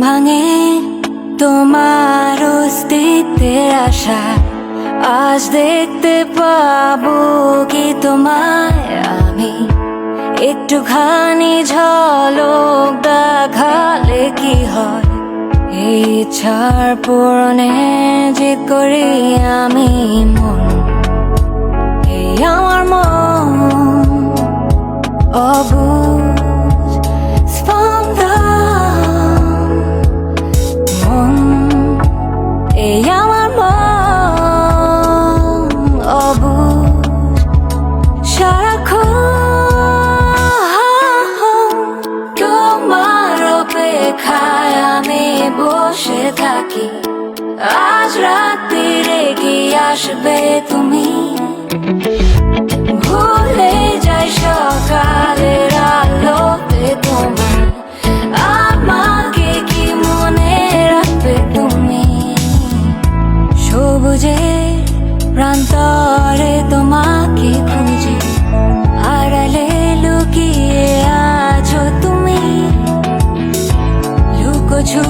ভাঙে তোমার অস্তিত্বের আশা, আজ দেখতে পাবো কি তোমায় আমি। একটুখানি ঝলক দেখালে কি হয়, এই ইচ্ছার পূরণে জিদ করি আমি মন। এই আমার মন অবুঝ স্পন্দন, মন এই আমার মন অবুঝ সারাক্ষণ তোমার অপেক্ষায় আমি বসে থাকি। আজ রাত্রিরে কি আসবে তুমি, ভুলে যাই সকালের আলোতে তোমার, আমাকে কি মনে রাখবে তুমি। সবুজের প্রান্তরে তোমাকে খুঁজে, আড়ালে লুকিয়ে আছো তুমি। লুকোছু